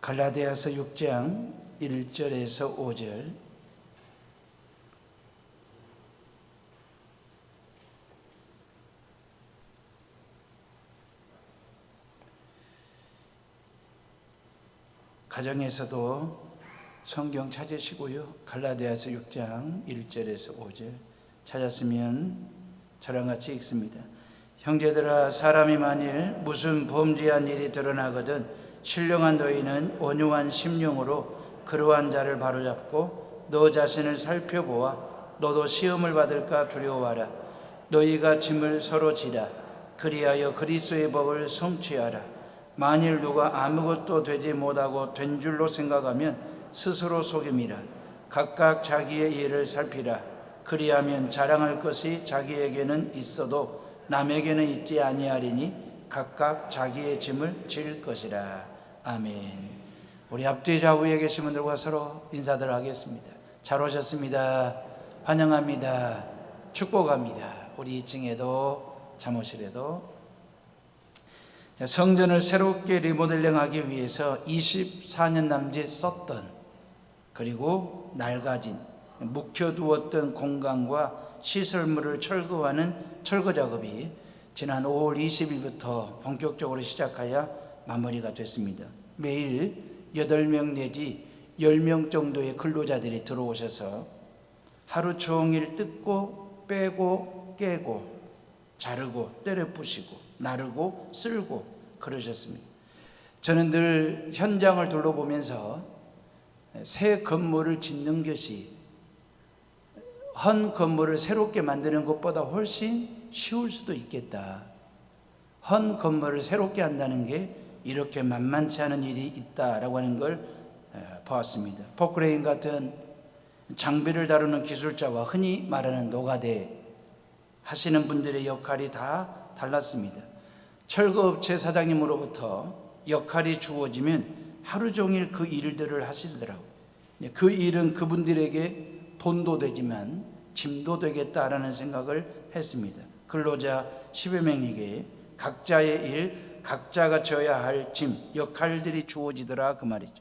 갈라디아서 6장 1절에서 5절. 가정에서도 성경 찾으시고요. 갈라디아서 6장 1절에서 5절 찾았으면 저랑 같이 읽습니다. 형제들아, 사람이 만일 무슨 범죄한 일이 드러나거든 신령한 너희는 온유한 심령으로 그러한 자를 바로잡고 너 자신을 살펴보아 너도 시험을 받을까 두려워하라. 너희가 짐을 서로 지라. 그리하여 그리스도의 법을 성취하라. 만일 누가 아무것도 되지 못하고 된 줄로 생각하면 스스로 속임이라. 각각 자기의 일을 살피라. 그리하면 자랑할 것이 자기에게는 있어도 남에게는 있지 아니하리니 각각 자기의 짐을 질 것이라. 아멘. 우리 앞뒤 좌우에 계신 분들과 서로 인사들 하겠습니다. 잘 오셨습니다. 환영합니다. 축복합니다. 우리 2층에도 사무실에도. 성전을 새롭게 리모델링하기 위해서 24년 남짓 썼던, 그리고 낡아진 묵혀두었던 공간과 시설물을 철거하는 철거 작업이 지난 5월 20일부터 본격적으로 시작하여 마무리가 됐습니다. 매일 8명 내지 10명 정도의 근로자들이 들어오셔서 하루 종일 뜯고 빼고 깨고 자르고 때려 부시고 나르고 쓸고 그러셨습니다. 저는 늘 현장을 둘러보면서 새 건물을 짓는 것이 헌 건물을 새롭게 만드는 것보다 훨씬 쉬울 수도 있겠다. 헌 건물을 새롭게 한다는 게 이렇게 만만치 않은 일이 있다라고 하는 걸 보았습니다. 포크레인 같은 장비를 다루는 기술자와 흔히 말하는 노가대 하시는 분들의 역할이 다 달랐습니다. 철거업체 사장님으로부터 역할이 주어지면 하루 종일 그 일들을 하시더라고요. 그 일은 그분들에게 돈도 되지만 짐도 되겠다라는 생각을 했습니다. 근로자 10여 명에게 각자의 일, 각자가 져야 할 짐, 역할들이 주어지더라 그 말이죠.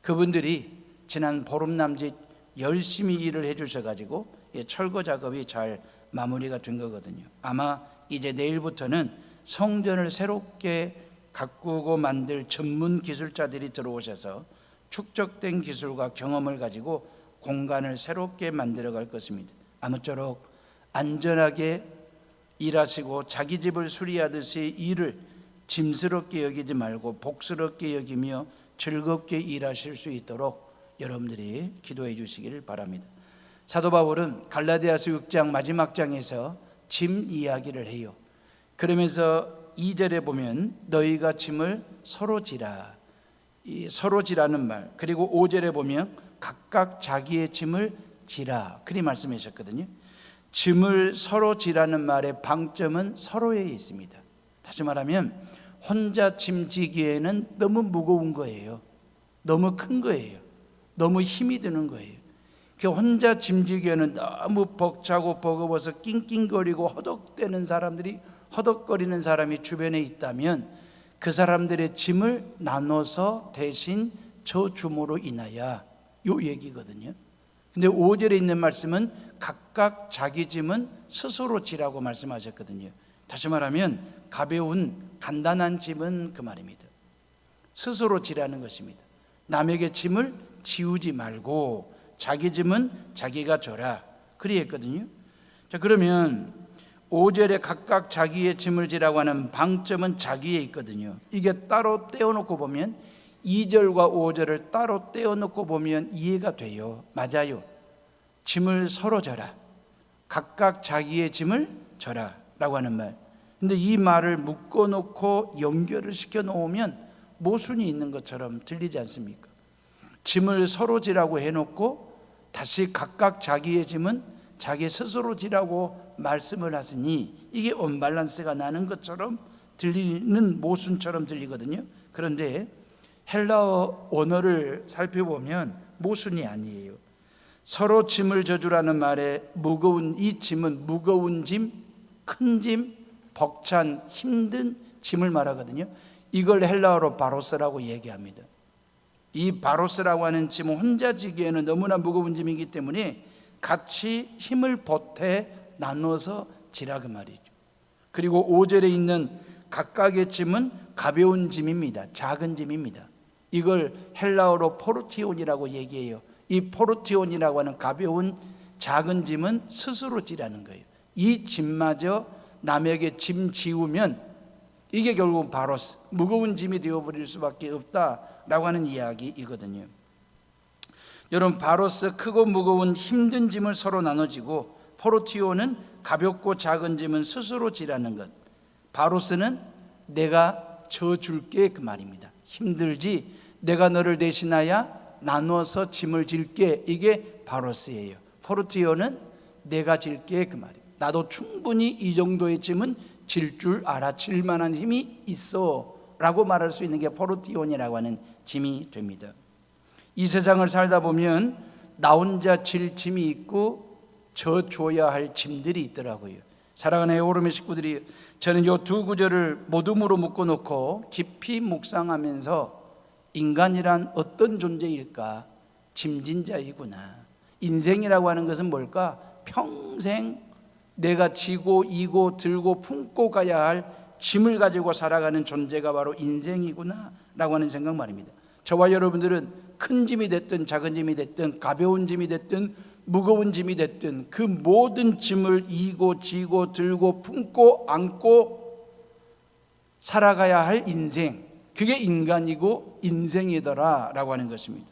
그분들이 지난 보름 남짓 열심히 일을 해주셔가지고 철거 작업이 잘 마무리가 된 거거든요. 아마 이제 내일부터는 성전을 새롭게 가꾸고 만들 전문 기술자들이 들어오셔서 축적된 기술과 경험을 가지고 공간을 새롭게 만들어 갈 것입니다. 아무쪼록 안전하게 일하시고 자기 집을 수리하듯이 일을 짐스럽게 여기지 말고 복스럽게 여기며 즐겁게 일하실 수 있도록 여러분들이 기도해 주시기를 바랍니다. 사도 바울은 갈라디아서 6장 마지막 장에서 짐 이야기를 해요. 그러면서 2절에 보면 너희가 짐을 서로 지라, 이 서로 지라는 말, 그리고 5절에 보면 각각 자기의 짐을 지라 그리 말씀하셨거든요. 짐을 서로 지라는 말의 방점은 서로에 있습니다. 다시 말하면 혼자 짐지기에는 너무 무거운 거예요. 너무 큰 거예요. 너무 힘이 드는 거예요. 그 혼자 짐지기에는 너무 벅차고 버거워서 낑낑거리고 허덕대는 사람들이, 허덕거리는 사람이 주변에 있다면 그 사람들의 짐을 나눠서 대신 저 주모로 인하여 요 얘기거든요. 근데 5절에 있는 말씀은 각각 자기 짐은 스스로 지라고 말씀하셨거든요. 다시 말하면 가벼운 간단한 짐은 그 말입니다. 스스로 지라는 것입니다. 남에게 짐을 지우지 말고 자기 짐은 자기가 져라 그리 했거든요. 자, 그러면 5절에 각각 자기의 짐을 지라고 하는 방점은 자기에 있거든요. 이게 따로 떼어놓고 보면 2절과 5절을 따로 떼어놓고 보면 이해가 돼요. 맞아요. 짐을 서로 져라, 각각 자기의 짐을 져라 라고 하는 말. 근데 이 말을 묶어놓고 연결을 시켜놓으면 모순이 있는 것처럼 들리지 않습니까? 짐을 서로 지라고 해놓고 다시 각각 자기의 짐은 자기 스스로 지라고 말씀을 하시니 이게 언밸런스가 나는 것처럼 들리는, 모순처럼 들리거든요. 그런데 헬라어 언어를 살펴보면 모순이 아니에요. 서로 짐을 져주라는 말에 무거운, 이 짐은 무거운 짐, 큰 짐, 벅찬 힘든 짐을 말하거든요. 이걸 헬라어로 바로스라고 얘기합니다. 이 바로스라고 하는 짐은 혼자 지기에는 너무나 무거운 짐이기 때문에 같이 힘을 보태 나눠서 지라 그 말이죠. 그리고 5절에 있는 각각의 짐은 가벼운 짐입니다. 작은 짐입니다. 이걸 헬라어로 포르티온이라고 얘기해요. 이 포르티온이라고 하는 가벼운 작은 짐은 스스로 지라는 거예요. 이 짐마저 남에게 짐 지우면 이게 결국 바로스, 무거운 짐이 되어버릴 수밖에 없다라고 하는 이야기이거든요. 여러분, 바로스, 크고 무거운 힘든 짐을 서로 나눠지고, 포르티오는 가볍고 작은 짐은 스스로 지라는 것. 바로스는 내가 져줄게 그 말입니다. 힘들지? 내가 너를 대신하여 나눠서 짐을 질게. 이게 바로스예요. 포르티오는 내가 질게 그 말이에요. 나도 충분히 이 정도의 짐은 질 줄 알아. 질 만한 힘이 있어 라고 말할 수 있는 게 포르티온이라고 하는 짐이 됩니다. 이 세상을 살다 보면 나 혼자 질 짐이 있고 져줘야 할 짐들이 있더라고요. 사랑하는 에오르메 식구들이, 저는 이 두 구절을 모둠으로 묶어놓고 깊이 묵상하면서 인간이란 어떤 존재일까? 짐진 자이구나. 인생이라고 하는 것은 뭘까? 평생 내가 지고 이고 들고 품고 가야 할 짐을 가지고 살아가는 존재가 바로 인생이구나 라고 하는 생각 말입니다. 저와 여러분들은 큰 짐이 됐든 작은 짐이 됐든 가벼운 짐이 됐든 무거운 짐이 됐든 그 모든 짐을 이고 지고 들고 품고 안고 살아가야 할 인생, 그게 인간이고 인생이더라 라고 하는 것입니다.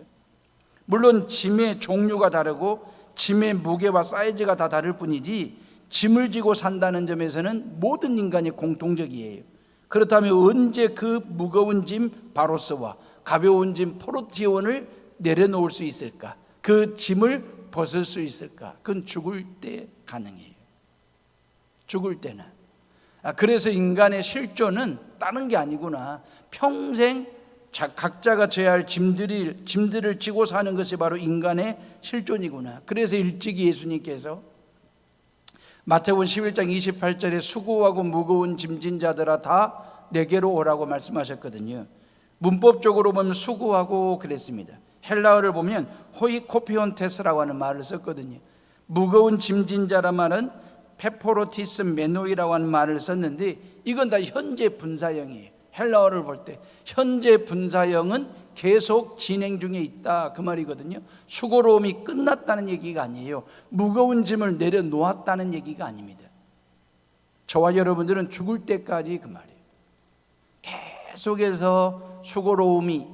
물론 짐의 종류가 다르고 짐의 무게와 사이즈가 다 다를 뿐이지 짐을 지고 산다는 점에서는 모든 인간이 공통적이에요. 그렇다면 언제 그 무거운 짐 바로스와 가벼운 짐 포르티온을 내려놓을 수 있을까? 그 짐을 벗을 수 있을까? 그건 죽을 때 가능해요. 죽을 때는. 그래서 인간의 실존은 다른 게 아니구나. 평생 각자가 져야 할 짐들을 지고 사는 것이 바로 인간의 실존이구나. 그래서 일찍이 예수님께서 마태복음 11장 28절에 수고하고 무거운 짐진 자들아 다 내게로 오라고 말씀하셨거든요. 문법적으로 보면 수고하고 그랬습니다. 헬라어를 보면 호이코피온테스라고 하는 말을 썼거든요. 무거운 짐진 자란 말은 페포로티스 메노이라고 하는 말을 썼는데 이건 다 현재 분사형이에요. 헬라어를 볼 때 현재 분사형은 계속 진행 중에 있다 그 말이거든요. 수고로움이 끝났다는 얘기가 아니에요. 무거운 짐을 내려놓았다는 얘기가 아닙니다. 저와 여러분들은 죽을 때까지 그 말이에요. 계속해서 수고로움이,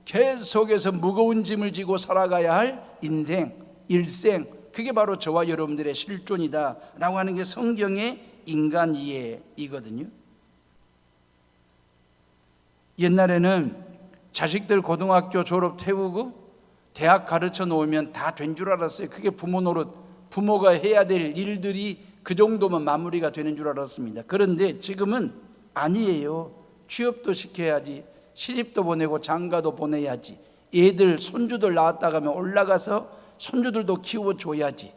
계속해서 무거운 짐을 지고 살아가야 할 인생, 일생, 그게 바로 저와 여러분들의 실존이다 라고 하는 게 성경의 인간 이해이거든요. 옛날에는 자식들 고등학교 졸업 태우고 대학 가르쳐 놓으면 다 된 줄 알았어요. 그게 부모 노릇, 부모가 해야 될 일들이 그 정도면 마무리가 되는 줄 알았습니다. 그런데 지금은 아니에요. 취업도 시켜야지, 시집도 보내고 장가도 보내야지, 애들 손주들 낳았다 가면 올라가서 손주들도 키워줘야지,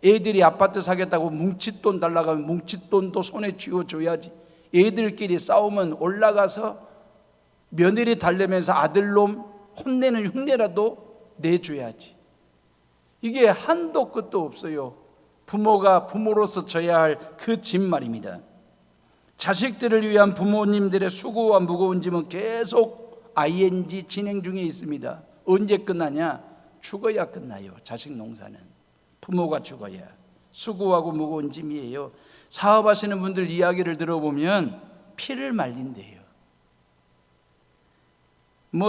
애들이 아파트 사겠다고 뭉칫돈 달라고 하면 뭉칫돈도 손에 쥐어줘야지, 애들끼리 싸우면 올라가서 며느리 달래면서 아들놈 혼내는 흉내라도 내줘야지. 이게 한도 끝도 없어요. 부모가 부모로서 져야 할 그 짐 말입니다. 자식들을 위한 부모님들의 수고와 무거운 짐은 계속 ing 진행 중에 있습니다. 언제 끝나냐? 죽어야 끝나요. 자식 농사는 부모가 죽어야. 수고하고 무거운 짐이에요. 사업하시는 분들 이야기를 들어보면 피를 말린대요.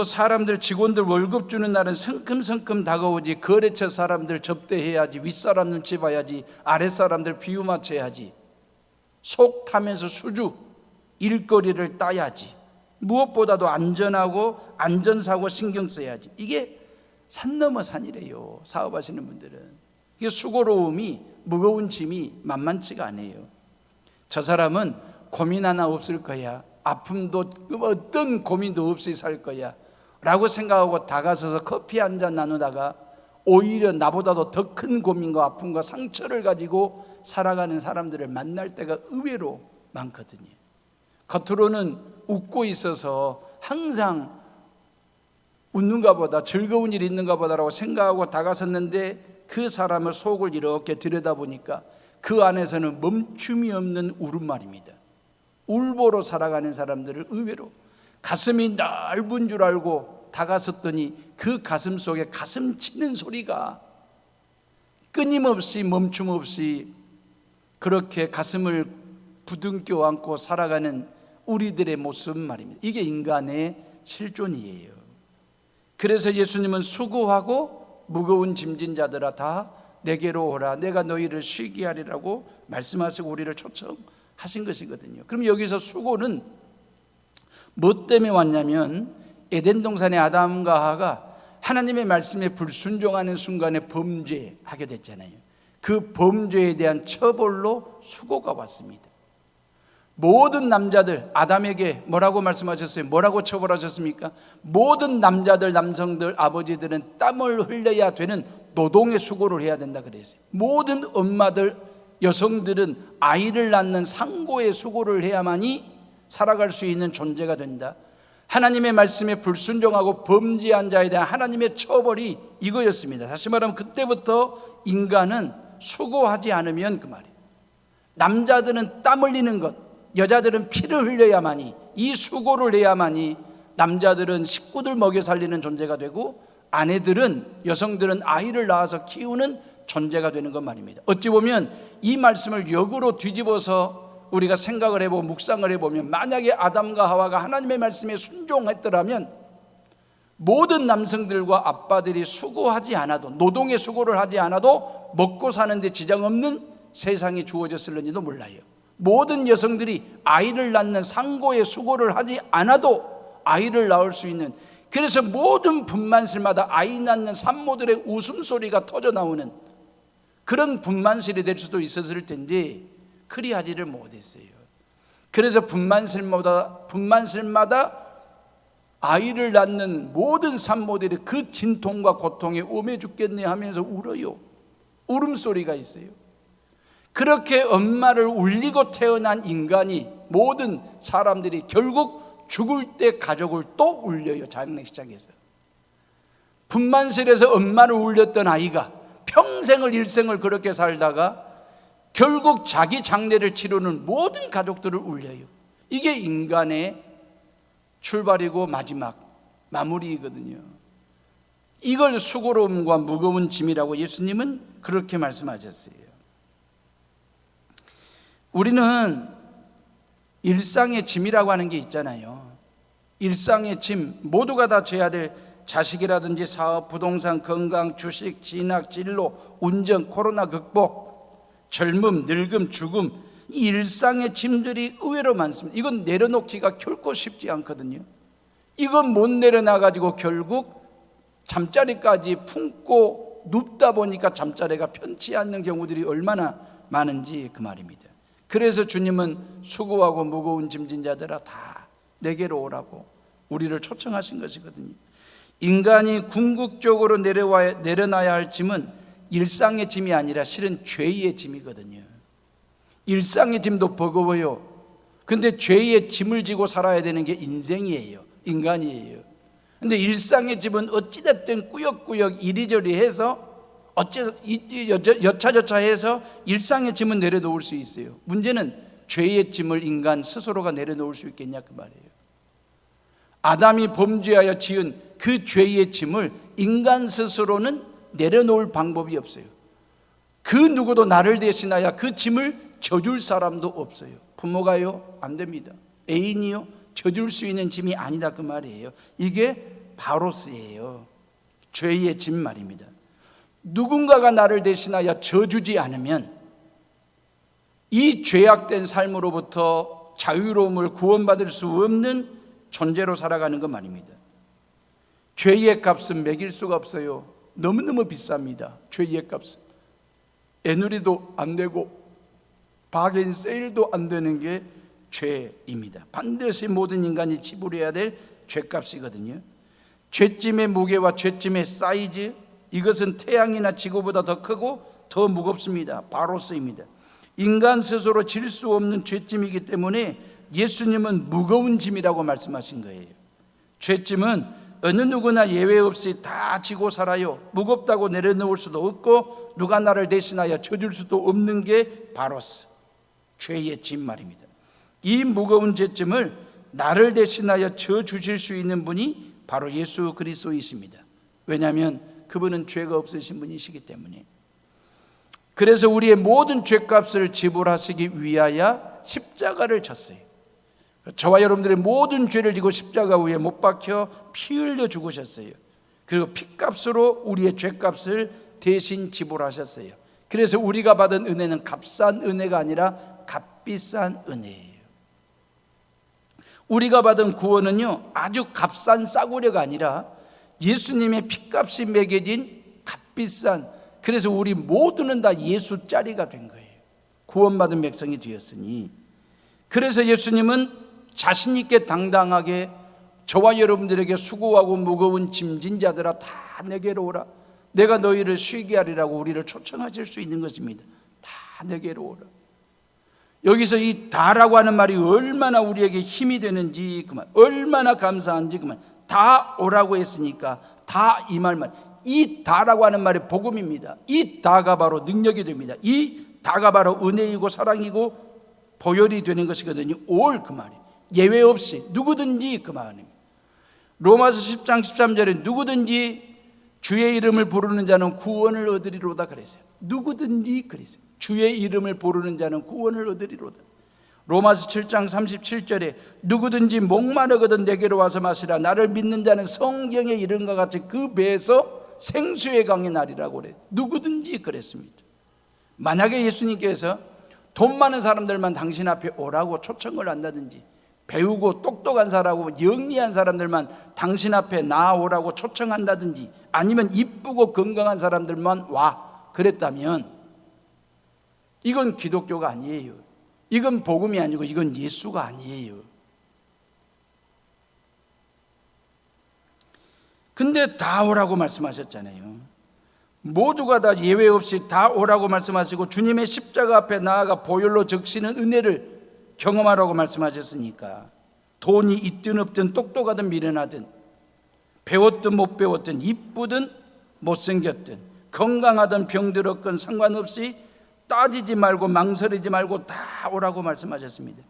사람들 직원들 월급 주는 날은 성큼성큼 다가오지, 거래처 사람들 접대해야지, 윗사람 눈치 봐야지, 아랫사람들 비유 맞춰야지, 속 타면서 수주 일거리를 따야지, 무엇보다도 안전하고 안전사고 신경 써야지. 이게 산 넘어 산이래요. 사업하시는 분들은 이게 수고로움이, 무거운 짐이 만만치가 않아요. 저 사람은 고민 하나 없을 거야, 아픔도 어떤 고민도 없이 살 거야 라고 생각하고 다가서서 커피 한 잔 나누다가 오히려 나보다도 더 큰 고민과 아픔과 상처를 가지고 살아가는 사람들을 만날 때가 의외로 많거든요. 겉으로는 웃고 있어서 항상 웃는가 보다, 즐거운 일이 있는가 보다라고 생각하고 다가섰는데 그 사람의 속을 이렇게 들여다보니까 그 안에서는 멈춤이 없는 울음말입니다. 울보로 살아가는 사람들을 의외로 가슴이 넓은 줄 알고 다가섰더니 그 가슴 속에 가슴 치는 소리가 끊임없이 멈춤 없이 그렇게 가슴을 부둥켜 안고 살아가는 우리들의 모습 말입니다. 이게 인간의 실존이에요. 그래서 예수님은 수고하고 무거운 짐진 자들아 다 내게로 오라, 내가 너희를 쉬게 하리라고 말씀하시고 우리를 초청하신 것이거든요. 그럼 여기서 수고는 뭐 때문에 왔냐면 에덴 동산의 아담과 하와가 하나님의 말씀에 불순종하는 순간에 범죄하게 됐잖아요. 그 범죄에 대한 처벌로 수고가 왔습니다. 모든 남자들, 아담에게 뭐라고 말씀하셨어요? 뭐라고 처벌하셨습니까? 모든 남자들, 남성들, 아버지들은 땀을 흘려야 되는 노동의 수고를 해야 된다 그랬어요. 모든 엄마들, 여성들은 아이를 낳는 상고의 수고를 해야만이 살아갈 수 있는 존재가 된다. 하나님의 말씀에 불순종하고 범죄한 자에 대한 하나님의 처벌이 이거였습니다. 다시 말하면 그때부터 인간은 수고하지 않으면 그 말이에요. 남자들은 땀 흘리는 것, 여자들은 피를 흘려야만이, 이 수고를 해야만이 남자들은 식구들 먹여 살리는 존재가 되고 아내들은, 여성들은 아이를 낳아서 키우는 존재가 되는 것 말입니다. 어찌 보면 이 말씀을 역으로 뒤집어서 우리가 생각을 해보고 묵상을 해보면, 만약에 아담과 하와가 하나님의 말씀에 순종했더라면 모든 남성들과 아빠들이 수고하지 않아도, 노동의 수고를 하지 않아도 먹고 사는데 지장 없는 세상이 주어졌을는지도 몰라요. 모든 여성들이 아이를 낳는 상고의 수고를 하지 않아도 아이를 낳을 수 있는, 그래서 모든 분만실마다 아이 낳는 산모들의 웃음소리가 터져나오는 그런 분만실이 될 수도 있었을 텐데 그리하지를 못했어요. 그래서 분만실마다 아이를 낳는 모든 산모들이 그 진통과 고통에 오매 죽겠네 하면서 울어요. 울음소리가 있어요. 그렇게 엄마를 울리고 태어난 인간이, 모든 사람들이 결국 죽을 때 가족을 또 울려요. 장례식장에서. 분만실에서 엄마를 울렸던 아이가 평생을 일생을 그렇게 살다가 결국 자기 장례를 치르는 모든 가족들을 울려요. 이게 인간의 출발이고 마지막 마무리이거든요. 이걸 수고로움과 무거운 짐이라고 예수님은 그렇게 말씀하셨어요. 우리는 일상의 짐이라고 하는 게 있잖아요. 일상의 짐, 모두가 다 져야 될 자식이라든지 사업, 부동산, 건강, 주식, 진학, 진로, 운전, 코로나 극복, 젊음, 늙음, 죽음, 이 일상의 짐들이 의외로 많습니다. 이건 내려놓기가 결코 쉽지 않거든요. 이건 못 내려놔가지고 결국 잠자리까지 품고 눕다 보니까 잠자리가 편치 않는 경우들이 얼마나 많은지 그 말입니다. 그래서 주님은 수고하고 무거운 짐진 자들아 다 내게로 오라고 우리를 초청하신 것이거든요. 인간이 궁극적으로 내려놔야 할 짐은 일상의 짐이 아니라 실은 죄의 짐이거든요. 일상의 짐도 버거워요. 근데 죄의 짐을 지고 살아야 되는 게 인생이에요. 인간이에요. 근데 일상의 짐은 어찌됐든 꾸역꾸역 이리저리 해서 여차저차해서 일상의 짐은 내려놓을 수 있어요. 문제는 죄의 짐을 인간 스스로가 내려놓을 수 있겠냐 그 말이에요. 아담이 범죄하여 지은 그 죄의 짐을 인간 스스로는 내려놓을 방법이 없어요. 그 누구도 나를 대신하여 그 짐을 져줄 사람도 없어요. 부모가요? 안 됩니다. 애인이요? 져줄 수 있는 짐이 아니다 그 말이에요. 이게 바로스예요. 죄의 짐 말입니다. 누군가가 나를 대신하여 져주지 않으면 이 죄악된 삶으로부터 자유로움을 구원받을 수 없는 존재로 살아가는 것 말입니다. 죄의 값은 매길 수가 없어요. 너무너무 비쌉니다. 죄의 값은 애누리도 안 되고 바겐 세일도 안 되는 게 죄입니다. 반드시 모든 인간이 지불해야 될 죄값이거든요. 죄짐의 무게와 죄짐의 사이즈, 이것은 태양이나 지구보다 더 크고 더 무겁습니다. 바로스입니다. 인간 스스로 질 수 없는 죄짐이기 때문에 예수님은 무거운 짐이라고 말씀하신 거예요. 죄짐은 어느 누구나 예외 없이 다 지고 살아요. 무겁다고 내려놓을 수도 없고 누가 나를 대신하여 져줄 수도 없는 게 바로스 죄의 짐 말입니다. 이 무거운 죄짐을 나를 대신하여 져주실 수 있는 분이 바로 예수 그리스도이십니다. 왜냐하면 그분은 죄가 없으신 분이시기 때문에. 그래서 우리의 모든 죄값을 지불하시기 위하여 십자가를 졌어요. 저와 여러분들의 모든 죄를 지고 십자가 위에 못 박혀 피 흘려 죽으셨어요. 그리고 피값으로 우리의 죄값을 대신 지불하셨어요. 그래서 우리가 받은 은혜는 값싼 은혜가 아니라 값비싼 은혜예요. 우리가 받은 구원은요, 아주 값싼 싸구려가 아니라 예수님의 피값이 매겨진 값비싼, 그래서 우리 모두는 다 예수짜리가 된 거예요. 구원받은 백성이 되었으니. 그래서 예수님은 자신 있게 당당하게 저와 여러분들에게 수고하고 무거운 짐진 자들아 다 내게로 오라, 내가 너희를 쉬게 하리라고 우리를 초청하실 수 있는 것입니다. 다 내게로 오라. 여기서 이 다라고 하는 말이 얼마나 우리에게 힘이 되는지 그만, 얼마나 감사한지 그만. 다 오라고 했으니까 다 이 말만. 이 다라고 하는 말이 복음입니다. 이 다가 바로 능력이 됩니다. 이 다가 바로 은혜이고 사랑이고 보혈이 되는 것이거든요. 올 그 말이에요. 예외 없이 누구든지 그 말입니다. 로마서 10장 13절에 누구든지 주의 이름을 부르는 자는 구원을 얻으리로다 그랬어요. 누구든지 그랬어요. 주의 이름을 부르는 자는 구원을 얻으리로다. 로마서 7장 37절에 누구든지 목마르거든 내게로 와서 마시라, 나를 믿는 자는 성경의 이름과 같이 그 배에서 생수의 강이 나리라고 그래요. 누구든지 그랬습니다. 만약에 예수님께서 돈 많은 사람들만 당신 앞에 오라고 초청을 한다든지, 배우고 똑똑한 사람하고 영리한 사람들만 당신 앞에 나오라고 초청한다든지, 아니면 이쁘고 건강한 사람들만 와 그랬다면 이건 기독교가 아니에요. 이건 복음이 아니고 이건 예수가 아니에요. 근데 다 오라고 말씀하셨잖아요. 모두가 다 예외 없이 다 오라고 말씀하시고 주님의 십자가 앞에 나아가 보혈로 적시는 은혜를 경험하라고 말씀하셨으니까, 돈이 있든 없든 똑똑하든 미련하든 배웠든 못 배웠든 이쁘든 못생겼든 건강하든 병들었건 상관없이 따지지 말고 망설이지 말고 다 오라고 말씀하셨습니다.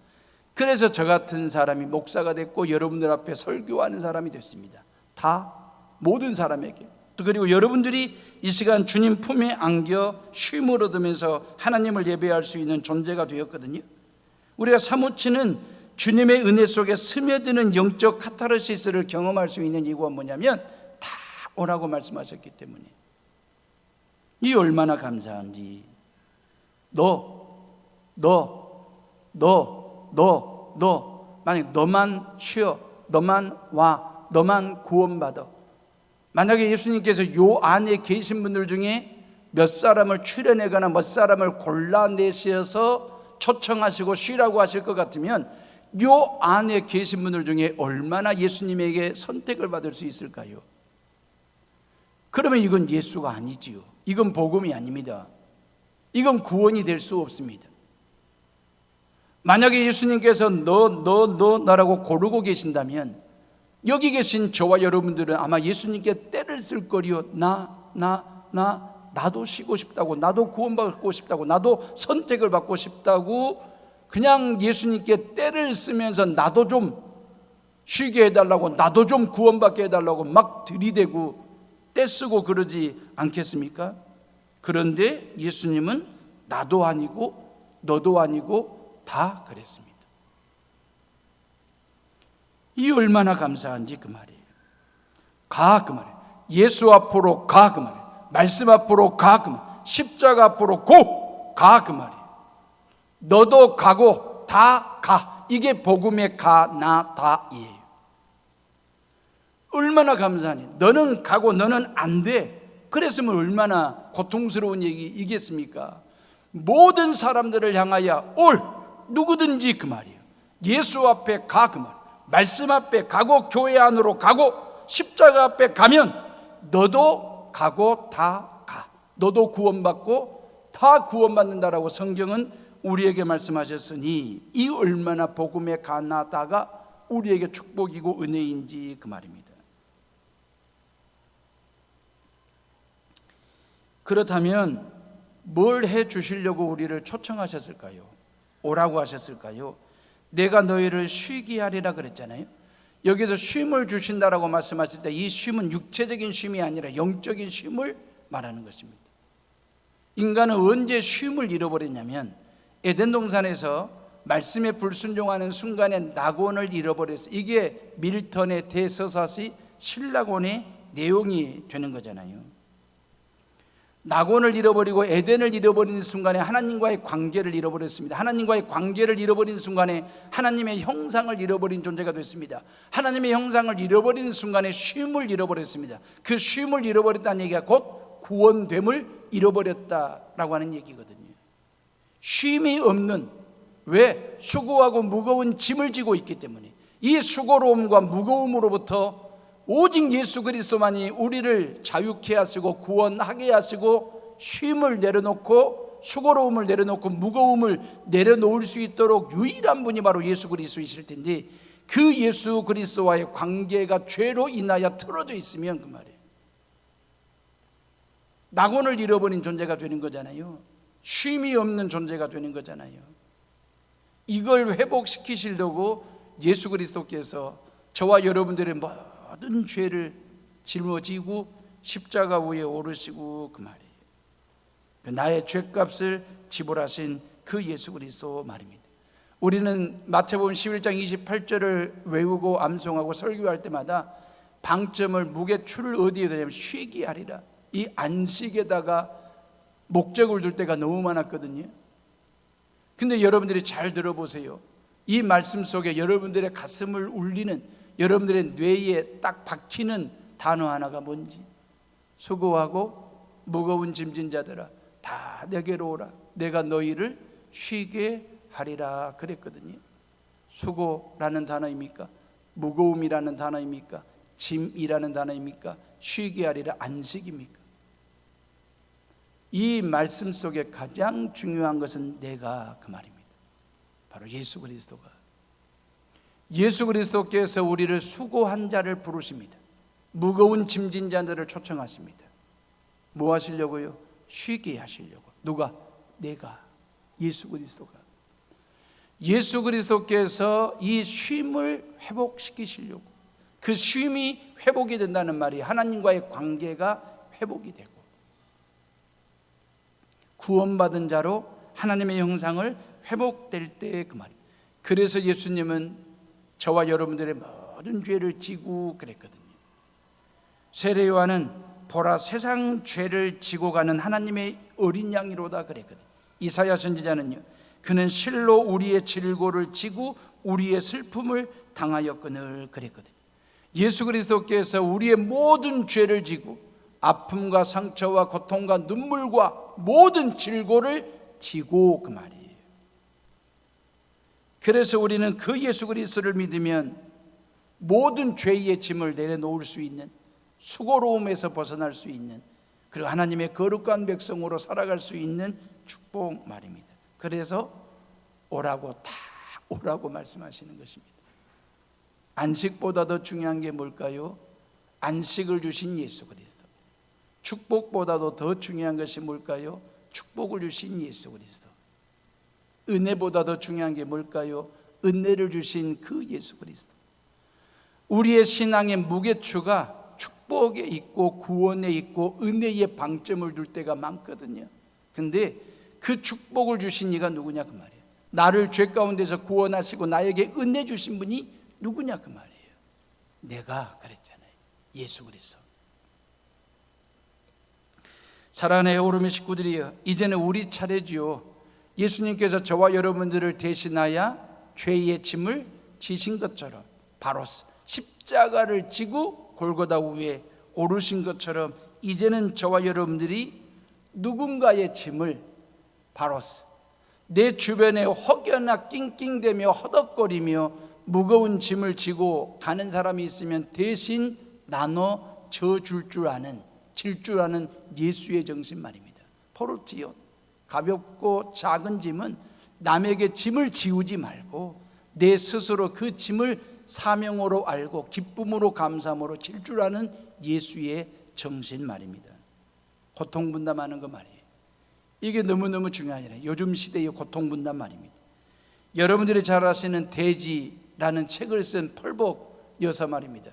그래서 저 같은 사람이 목사가 됐고 여러분들 앞에 설교하는 사람이 됐습니다. 다 모든 사람에게. 그리고 여러분들이 이 시간 주님 품에 안겨 쉼을 얻으면서 하나님을 예배할 수 있는 존재가 되었거든요. 우리가 사무치는 주님의 은혜 속에 스며드는 영적 카타르시스를 경험할 수 있는 이유가 뭐냐면 다 오라고 말씀하셨기 때문에. 이 얼마나 감사한지. 만약 너만 쉬어, 너만 와, 너만 구원받아. 만약에 예수님께서 요 안에 계신 분들 중에 몇 사람을 추려내거나 몇 사람을 골라내셔서 초청하시고 쉬라고 하실 것 같으면 요 안에 계신 분들 중에 얼마나 예수님에게 선택을 받을 수 있을까요? 그러면 이건 예수가 아니지요. 이건 복음이 아닙니다. 이건 구원이 될 수 없습니다. 만약에 예수님께서 나라고 고르고 계신다면 여기 계신 저와 여러분들은 아마 예수님께 때를 쓸 거리요. 나도 쉬고 싶다고, 나도 구원받고 싶다고, 나도 선택을 받고 싶다고 그냥 예수님께 때를 쓰면서 나도 좀 쉬게 해달라고, 나도 좀 구원받게 해달라고 막 들이대고 떼쓰고 그러지 않겠습니까? 그런데 예수님은 나도 아니고 너도 아니고 다 그랬습니다. 이 얼마나 감사한지 그 말이에요. 가 그 말이에요. 예수 앞으로 가 그 말이에요. 말씀 앞으로 가 그 말이에요. 십자가 앞으로 고 가 그 말이에요. 너도 가고 다 가. 이게 복음의 가나다이에요. 얼마나 감사하니. 너는 가고 너는 안 돼. 그랬으면 얼마나 고통스러운 얘기이겠습니까? 모든 사람들을 향하여 올 누구든지 그 말이에요. 예수 앞에 가 그 말이에요. 말씀 앞에 가고 교회 안으로 가고 십자가 앞에 가면 너도 가고 다 가. 너도 구원받고 다 구원받는다라고 성경은 우리에게 말씀하셨으니 이 얼마나 복음의 가나다가 우리에게 축복이고 은혜인지 그 말입니다. 그렇다면 뭘 해 주시려고 우리를 초청하셨을까요? 오라고 하셨을까요? 내가 너희를 쉬게 하리라 그랬잖아요. 여기서 쉼을 주신다라고 말씀하실 때 이 쉼은 육체적인 쉼이 아니라 영적인 쉼을 말하는 것입니다. 인간은 언제 쉼을 잃어버렸냐면 에덴 동산에서 말씀에 불순종하는 순간에 낙원을 잃어버렸어요. 이게 밀턴의 대서사시 신락원의 내용이 되는 거잖아요. 낙원을 잃어버리고 에덴을 잃어버리는 순간에 하나님과의 관계를 잃어버렸습니다. 하나님과의 관계를 잃어버린 순간에 하나님의 형상을 잃어버린 존재가 됐습니다. 하나님의 형상을 잃어버리는 순간에 쉼을 잃어버렸습니다. 그 쉼을 잃어버렸다는 얘기가 곧 구원됨을 잃어버렸다라고 하는 얘기거든요. 쉼이 없는, 왜? 수고하고 무거운 짐을 지고 있기 때문에. 이 수고로움과 무거움으로부터 오직 예수 그리스도만이 우리를 자유케 하시고 구원하게 하시고 쉼을 내려놓고 수고로움을 내려놓고 무거움을 내려놓을 수 있도록 유일한 분이 바로 예수 그리스도이실 텐데, 그 예수 그리스도와의 관계가 죄로 인하여 틀어져 있으면 그 말이에요. 낙원을 잃어버린 존재가 되는 거잖아요. 쉼이 없는 존재가 되는 거잖아요. 이걸 회복시키시려고 예수 그리스도께서 저와 여러분들의 모든 죄를 짊어지고 십자가 위에 오르시고 그 말이에요. 나의 죄값을 지불하신 그 예수 그리스도 말입니다. 우리는 마태복음 11장 28절을 외우고 암송하고 설교할 때마다 방점을, 무게추를 어디에 두냐면 쉬게 하리라. 이 안식에다가 목적을 둘 때가 너무 많았거든요. 근데 여러분들이 잘 들어보세요. 이 말씀 속에 여러분들의 가슴을 울리는, 여러분들의 뇌에 딱 박히는 단어 하나가 뭔지, 수고하고 무거운 짐진 자들아 다 내게로 오라, 내가 너희를 쉬게 하리라 그랬거든요. 수고라는 단어입니까? 무거움이라는 단어입니까? 짐이라는 단어입니까? 쉬게 하리라 안식입니까? 이 말씀 속에 가장 중요한 것은 내가 그 말입니다. 바로 예수 그리스도가, 예수 그리스도께서 우리를 수고한 자를 부르십니다. 무거운 짐진 자들을 초청하십니다. 뭐 하시려고요? 쉬게 하시려고. 누가? 내가, 예수 그리스도가. 예수 그리스도께서 이 쉼을 회복시키시려고. 그 쉼이 회복이 된다는 말이 하나님과의 관계가 회복이 되고 구원받은 자로 하나님의 형상을 회복될 때 그 말이에요. 그래서 예수님은 저와 여러분들의 모든 죄를 지고 그랬거든요. 세례 요한은 보라 세상 죄를 지고 가는 하나님의 어린 양이로다 그랬거든요. 이사야 선지자는요, 그는 실로 우리의 질고를 지고 우리의 슬픔을 당하였거늘 그랬거든요. 예수 그리스도께서 우리의 모든 죄를 지고 아픔과 상처와 고통과 눈물과 모든 질고를 지고 그 말이에요. 그래서 우리는 그 예수 그리스도를 믿으면 모든 죄의 짐을 내려놓을 수 있는, 수고로움에서 벗어날 수 있는, 그리고 하나님의 거룩한 백성으로 살아갈 수 있는 축복 말입니다. 그래서 오라고, 다 오라고 말씀하시는 것입니다. 안식보다 더 중요한 게 뭘까요? 안식을 주신 예수 그리스도. 축복보다도 더 중요한 것이 뭘까요? 축복을 주신 예수 그리스도. 은혜보다 더 중요한 게 뭘까요? 은혜를 주신 그 예수 그리스도. 우리의 신앙의 무게추가 축복에 있고 구원에 있고 은혜에 방점을 둘 때가 많거든요. 근데 그 축복을 주신 이가 누구냐 그 말이에요. 나를 죄 가운데서 구원하시고 나에게 은혜 주신 분이 누구냐 그 말이에요. 내가 그랬잖아요. 예수 그리스도. 사랑하는 에오르미 식구들이여, 이제는 우리 차례지요. 예수님께서 저와 여러분들을 대신하여 죄의 짐을 지신 것처럼, 바로 십자가를 지고 골고다 위에 오르신 것처럼, 이제는 저와 여러분들이 누군가의 짐을, 바로 내 주변에 혹여나 낑낑대며 허덕거리며 무거운 짐을 지고 가는 사람이 있으면 대신 나눠 져줄 줄 아는, 질 줄 아는 예수의 정신 말입니다. 포르티오, 가볍고 작은 짐은 남에게 짐을 지우지 말고 내 스스로 그 짐을 사명으로 알고 기쁨으로 감사함으로 질 줄 아는 예수의 정신 말입니다. 고통 분담하는 거 말이에요. 이게 너무너무 중요하잖아요. 요즘 시대의 고통 분담 말입니다. 여러분들이 잘 아시는 대지라는 책을 쓴 펄복 여사 말입니다.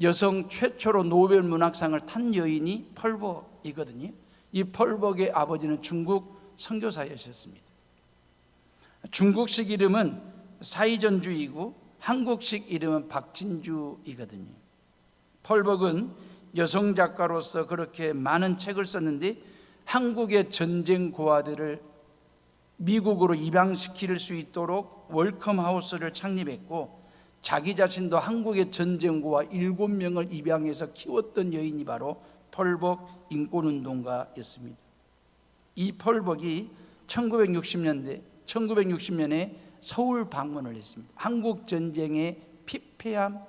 여성 최초로 노벨 문학상을 탄 여인이 펄복이거든요. 이 펄복의 아버지는 중국 선교사였습니다. 중국식 이름은 사이전주이고 한국식 이름은 박진주이거든요. 펄복은 여성 작가로서 그렇게 많은 책을 썼는데 한국의 전쟁 고아들을 미국으로 입양시킬 수 있도록 웰컴 하우스를 창립했고 자기 자신도 한국의 전쟁 고아 7명을 입양해서 키웠던 여인이 바로 펄복 인권운동가였습니다. 이 펄복이 1960년에 서울 방문을 했습니다. 한국 전쟁의 피폐함,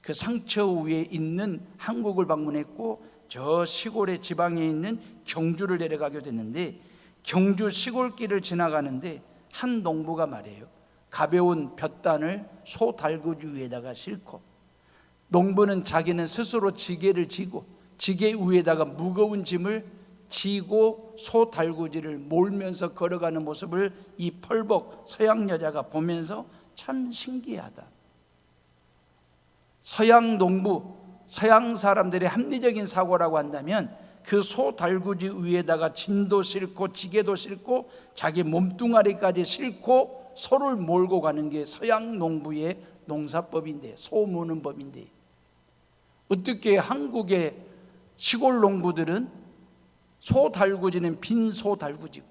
그 상처 위에 있는 한국을 방문했고 저 시골의 지방에 있는 경주를 내려가게 됐는데 경주 시골길을 지나가는데 한 농부가 말해요. 가벼운 볕단을 소 달구지 위에다가 싣고, 농부는 자기는 스스로 지게를 지고 지게 위에다가 무거운 짐을 지고 소 달구지를 몰면서 걸어가는 모습을 이 펄복 서양 여자가 보면서 참 신기하다. 서양 농부, 서양 사람들의 합리적인 사고라고 한다면 그 소 달구지 위에다가 짐도 싣고 지게도 싣고 자기 몸뚱아리까지 싣고 소를 몰고 가는 게 서양 농부의 농사법인데, 소 모는 법인데, 어떻게 한국의 시골 농부들은 소 달구지는 빈 소 달구지고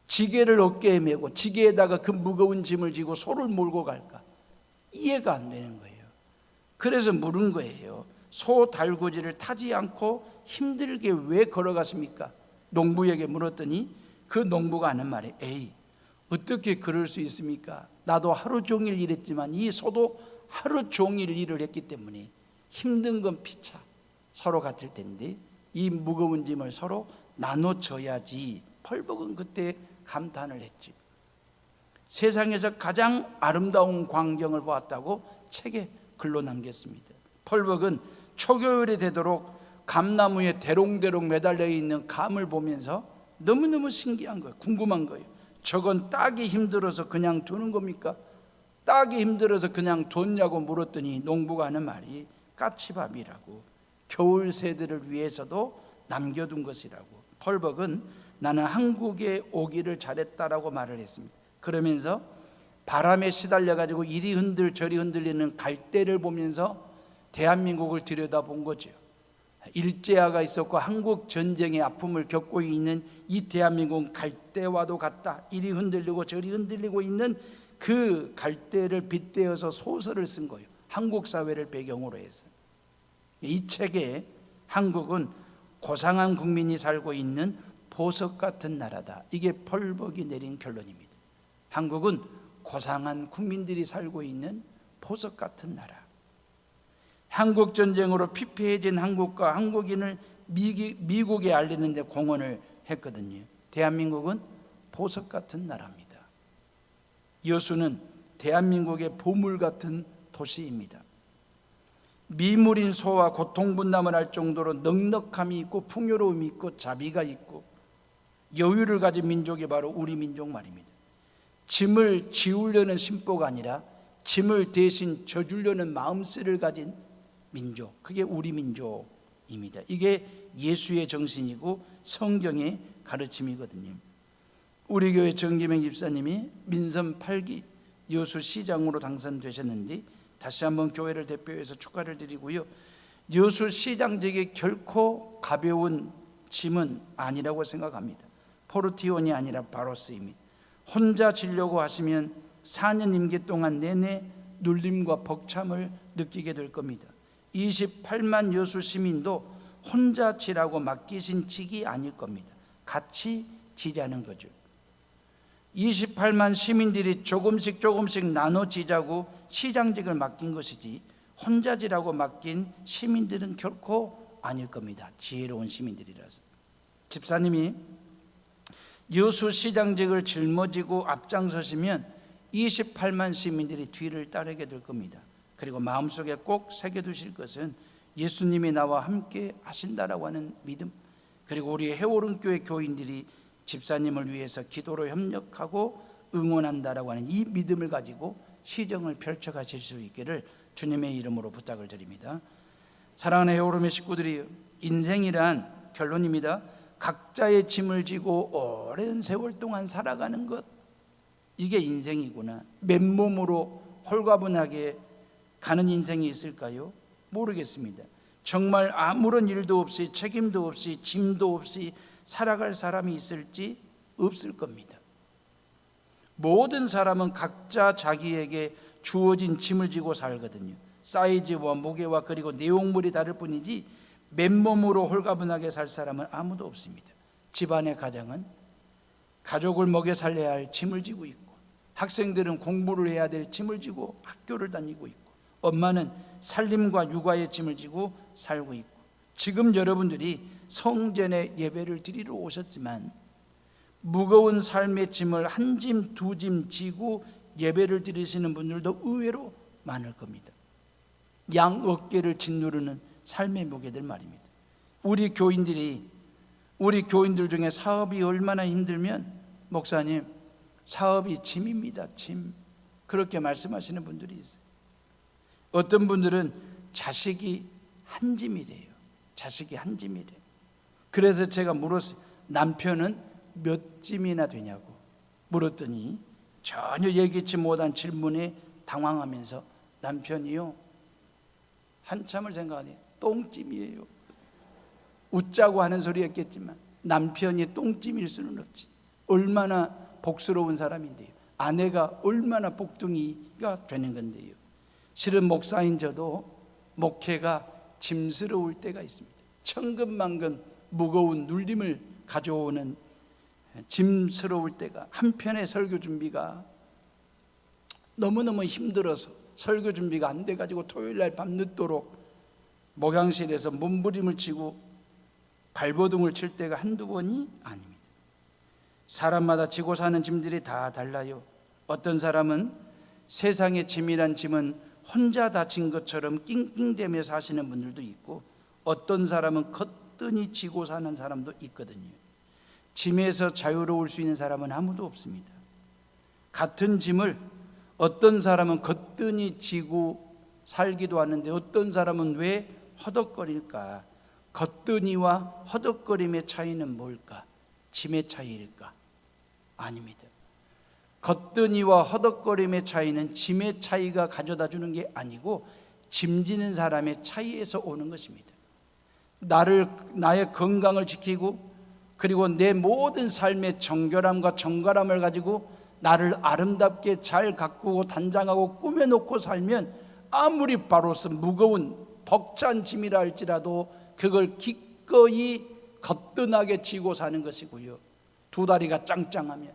지게를 어깨에 메고 지게에다가 그 무거운 짐을 지고 소를 몰고 갈까? 이해가 안 되는 거예요. 그래서 물은 거예요. 소 달구지를 타지 않고 힘들게 왜 걸어갔습니까? 농부에게 물었더니 그 농부가 하는 말이, 에이, 어떻게 그럴 수 있습니까? 나도 하루 종일 일했지만 이 소도 하루 종일 일을 했기 때문에 힘든 건 피차 서로 같을 텐데 이 무거운 짐을 서로 나눠줘야지. 펄복은 그때 감탄을 했지. 세상에서 가장 아름다운 광경을 보았다고 책에 글로 남겼습니다. 펄복은 초겨울이 되도록 감나무에 대롱대롱 매달려 있는 감을 보면서 너무너무 신기한 거예요. 궁금한 거예요. 저건 따기 힘들어서 그냥 두는 겁니까? 따기 힘들어서 그냥 뒀냐고 물었더니 농부가 하는 말이 까치밥이라고, 겨울 새들을 위해서도 남겨둔 것이라고. 펄복은 나는 한국에 오기를 잘했다라고 말을 했습니다. 그러면서 바람에 시달려 가지고 이리 흔들 저리 흔들리는 갈대를 보면서 대한민국을 들여다본 거죠. 일제화가 있었고 한국 전쟁의 아픔을 겪고 있는 이 대한민국은 갈대와도 같다. 이리 흔들리고 저리 흔들리고 있는 그 갈대를 빗대어서 소설을 쓴 거예요. 한국 사회를 배경으로 해서. 이 책에 한국은 고상한 국민이 살고 있는 보석 같은 나라다. 이게 펄복이 내린 결론입니다. 한국은 고상한 국민들이 살고 있는 보석 같은 나라. 한국 전쟁으로 피폐해진 한국과 한국인을 미국에 알리는 데 공헌을 했거든요. 대한민국은 보석 같은 나라입니다. 여수는 대한민국의 보물 같은 도시입니다. 미물인 소와 고통 분담을 할 정도로 넉넉함이 있고 풍요로움이 있고 자비가 있고 여유를 가진 민족이 바로 우리 민족 말입니다. 짐을 지우려는 심보가 아니라 짐을 대신 져주려는 마음씨를 가진 민족, 그게 우리 민족입니다. 이게 예수의 정신이고 성경의 가르침이거든요. 우리 교회 정기명 집사님이 민선 8기 여수시장으로 당선되셨는데 다시 한번 교회를 대표해서 축하를 드리고요. 여수시장직이 결코 가벼운 짐은 아니라고 생각합니다. 포르티온이 아니라 바로스입니다. 혼자 지려고 하시면 4년 임기 동안 내내 눌림과 벅참을 느끼게 될 겁니다. 28만 여수 시민도 혼자 지라고 맡기신 직이 아닐 겁니다. 같이 지자는 거죠. 28만 시민들이 조금씩 나눠 지자고 시장직을 맡긴 것이지 혼자 지라고 맡긴 시민들은 결코 아닐 겁니다. 지혜로운 시민들이라서. 집사님이 여수 시장직을 짊어지고 앞장서시면 28만 시민들이 뒤를 따르게 될 겁니다. 그리고 마음속에 꼭 새겨두실 것은 예수님이 나와 함께 하신다라고 하는 믿음, 그리고 우리 해오른교회 교인들이 집사님을 위해서 기도로 협력하고 응원한다라고 하는 이 믿음을 가지고 시정을 펼쳐가실 수 있기를 주님의 이름으로 부탁을 드립니다. 사랑하는 해오름의 식구들이, 인생이란 결론입니다. 각자의 짐을 지고 오랜 세월 동안 살아가는 것, 이게 인생이구나. 맨몸으로 홀가분하게 가는 인생이 있을까요? 모르겠습니다. 정말 아무런 일도 없이, 책임도 없이, 짐도 없이 살아갈 사람이 있을지 없을 겁니다. 모든 사람은 각자 자기에게 주어진 짐을 지고 살거든요. 사이즈와 무게와 그리고 내용물이 다를 뿐이지 맨몸으로 홀가분하게 살 사람은 아무도 없습니다. 집안의 가정은 가족을 먹여 살려야 할 짐을 지고 있고, 학생들은 공부를 해야 될 짐을 지고 학교를 다니고 있고, 엄마는 살림과 육아의 짐을 지고 살고 있고, 지금 여러분들이 성전에 예배를 드리러 오셨지만 무거운 삶의 짐을 한 짐, 두 짐 지고 예배를 드리시는 분들도 의외로 많을 겁니다. 양 어깨를 짓누르는 삶의 무게들 말입니다. 우리 교인들 중에 사업이 얼마나 힘들면, 목사님 사업이 짐입니다, 짐, 그렇게 말씀하시는 분들이 있어요. 어떤 분들은 자식이 한 짐이래요. 자식이 한 짐이래요. 그래서 제가 물었어요. 남편은 몇 짐이나 되냐고 물었더니 전혀 예기치 못한 질문에 당황하면서 남편이요, 한참을 생각하니 똥짐이에요. 웃자고 하는 소리였겠지만 남편이 똥짐일 수는 없지. 얼마나 복스러운 사람인데요. 아내가 얼마나 복둥이가 되는 건데요. 실은 목사인 저도 목회가 짐스러울 때가 있습니다. 천근만근 무거운 눌림을 가져오는 짐스러울 때가, 한편의 설교 준비가 너무너무 힘들어서 설교 준비가 안 돼가지고 토요일날 밤늦도록 목양실에서 몸부림을 치고 발버둥을 칠 때가 한두 번이 아닙니다. 사람마다 지고 사는 짐들이 다 달라요. 어떤 사람은 세상의 짐이란 짐은 혼자 다 진 것처럼 낑낑대며 사시는 분들도 있고, 어떤 사람은 거뜬히 지고 사는 사람도 있거든요. 짐에서 자유로울 수 있는 사람은 아무도 없습니다. 같은 짐을 어떤 사람은 거뜬히 지고 살기도 하는데 어떤 사람은 왜 허덕거릴까? 거뜬히와 허덕거림의 차이는 뭘까? 짐의 차이일까? 아닙니다. 거뜬히와 허덕거림의 차이는 짐의 차이가 가져다 주는 게 아니고 짐지는 사람의 차이에서 오는 것입니다. 나의 건강을 지키고 그리고 내 모든 삶의 정결함과 정갈함을 가지고 나를 아름답게 잘 가꾸고 단장하고 꾸며놓고 살면 아무리 바로서 무거운 벅찬 짐이라 할지라도 그걸 기꺼이 거뜬하게 지고 사는 것이고요. 두 다리가 짱짱하면.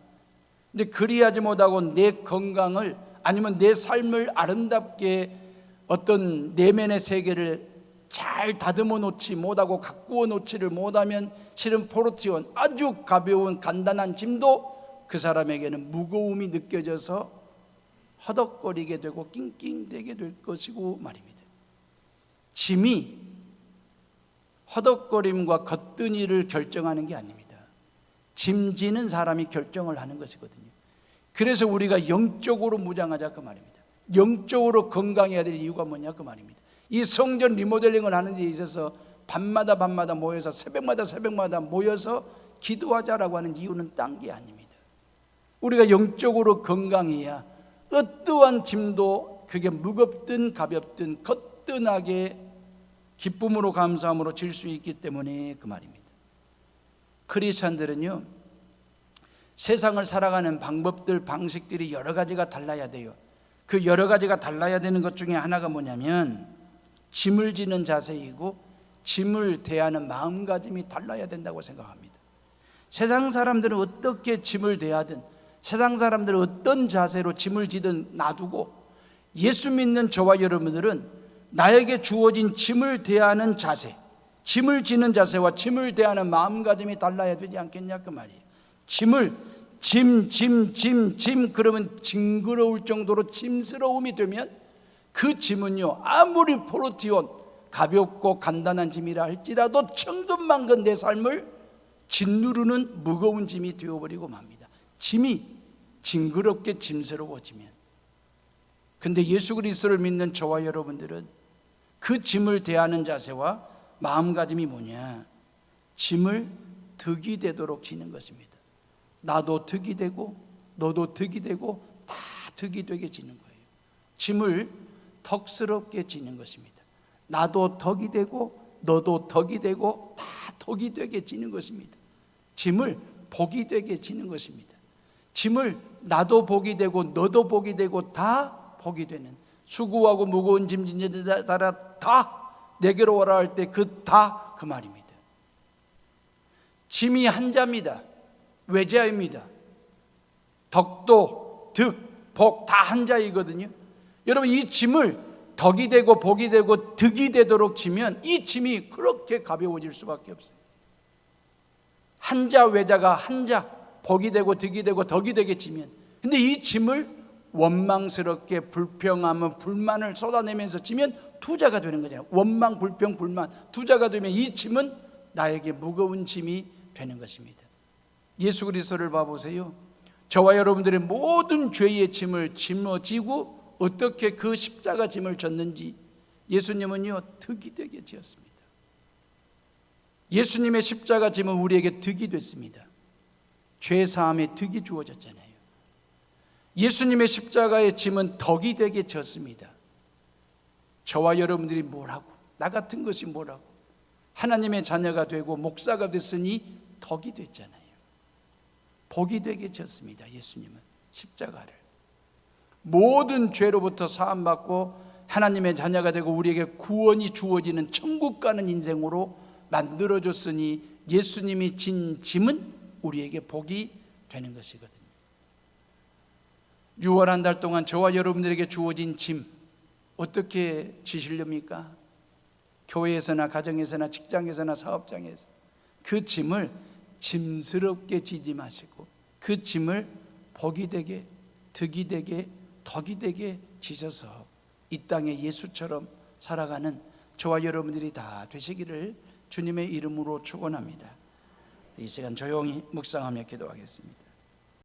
근데 그리하지 못하고 내 건강을, 아니면 내 삶을 아름답게 어떤 내면의 세계를 잘 다듬어 놓지 못하고 가꾸어 놓지를 못하면 실은 포르티온, 아주 가벼운 간단한 짐도 그 사람에게는 무거움이 느껴져서 허덕거리게 되고 낑낑대게 될 것이고 말입니다. 짐이 허덕거림과 거뜬히를 결정하는 게 아닙니다. 짐지는 사람이 결정을 하는 것이거든요. 그래서 우리가 영적으로 무장하자 그 말입니다. 영적으로 건강해야 될 이유가 뭐냐 그 말입니다. 이 성전 리모델링을 하는 데 있어서 밤마다 모여서 새벽마다 모여서 기도하자라고 하는 이유는 딴 게 아닙니다. 우리가 영적으로 건강해야 어떠한 짐도 그게 무겁든 가볍든 거뜬하게 기쁨으로 감사함으로 질 수 있기 때문에 그 말입니다. 크리스찬들은요, 세상을 살아가는 방법들, 방식들이 여러 가지가 달라야 돼요. 그 여러 가지가 달라야 되는 것 중에 하나가 뭐냐면 짐을 지는 자세이고 짐을 대하는 마음가짐이 달라야 된다고 생각합니다. 세상 사람들은 어떻게 짐을 대하든, 세상 사람들은 어떤 자세로 짐을 지든 놔두고 예수 믿는 저와 여러분들은 나에게 주어진 짐을 대하는 자세, 짐을 지는 자세와 짐을 대하는 마음가짐이 달라야 되지 않겠냐 그 말이에요. 짐을 짐 그러면 징그러울 정도로 짐스러움이 되면 그 짐은요, 아무리 포르티온 가볍고 간단한 짐이라 할지라도 천근만근 내 삶을 짓누르는 무거운 짐이 되어버리고 맙니다. 짐이 징그럽게 짐스러워지면. 근데 예수 그리스도를 믿는 저와 여러분들은 그 짐을 대하는 자세와 마음가짐이 뭐냐? 짐을 덕이 되도록 지는 것입니다. 나도 덕이 되고 너도 덕이 되고 다 덕이 되게 지는 거예요. 짐을 덕스럽게 지는 것입니다. 나도 덕이 되고 너도 덕이 되고 다 덕이 되게 지는 것입니다. 짐을 복이 되게 지는 것입니다. 짐을 나도 복이 되고 너도 복이 되고 다 복이 되는, 수고하고 무거운 짐 지는 자 따라 다 내게로 오라 할 때 그 다 그 말입니다. 짐이 한자입니다. 외자입니다. 덕도 득, 복 다 한자이거든요. 여러분, 이 짐을 덕이 되고 복이 되고 득이 되도록 지면 이 짐이 그렇게 가벼워질 수밖에 없어요. 한자 외자가 한자, 복이 되고 득이 되고 덕이 되게 지면, 근데 이 짐을 원망스럽게 불평하면 불만을 쏟아내면서 지면 투자가 되는 거잖아요. 원망, 불평, 불만 투자가 되면 이 짐은 나에게 무거운 짐이 되는 것입니다. 예수 그리스도를 봐보세요. 저와 여러분들의 모든 죄의 짐을 짊어지고 어떻게 그 십자가 짐을 졌는지 예수님은요 덕이 되게 지었습니다. 예수님의 십자가 짐은 우리에게 덕이 됐습니다. 죄 사함의 덕이 주어졌잖아요. 예수님의 십자가의 짐은 덕이 되게 졌습니다. 저와 여러분들이 뭘 하고, 나 같은 것이 뭘 하고 하나님의 자녀가 되고 목사가 됐으니 덕이 됐잖아요. 복이 되게 졌습니다. 예수님은 십자가를 모든 죄로부터 사함받고 하나님의 자녀가 되고 우리에게 구원이 주어지는 천국 가는 인생으로 만들어줬으니 예수님이 진 짐은 우리에게 복이 되는 것이거든요. 6월 한 달 동안 저와 여러분들에게 주어진 짐 어떻게 지시렵니까? 교회에서나 가정에서나 직장에서나 사업장에서 그 짐을 짐스럽게 지지 마시고 그 짐을 복이 되게, 덕이 되게, 덕이 되게 지셔서 이 땅에 예수처럼 살아가는 저와 여러분들이 다 되시기를 주님의 이름으로 축원합니다. 이 시간 조용히 묵상하며 기도하겠습니다.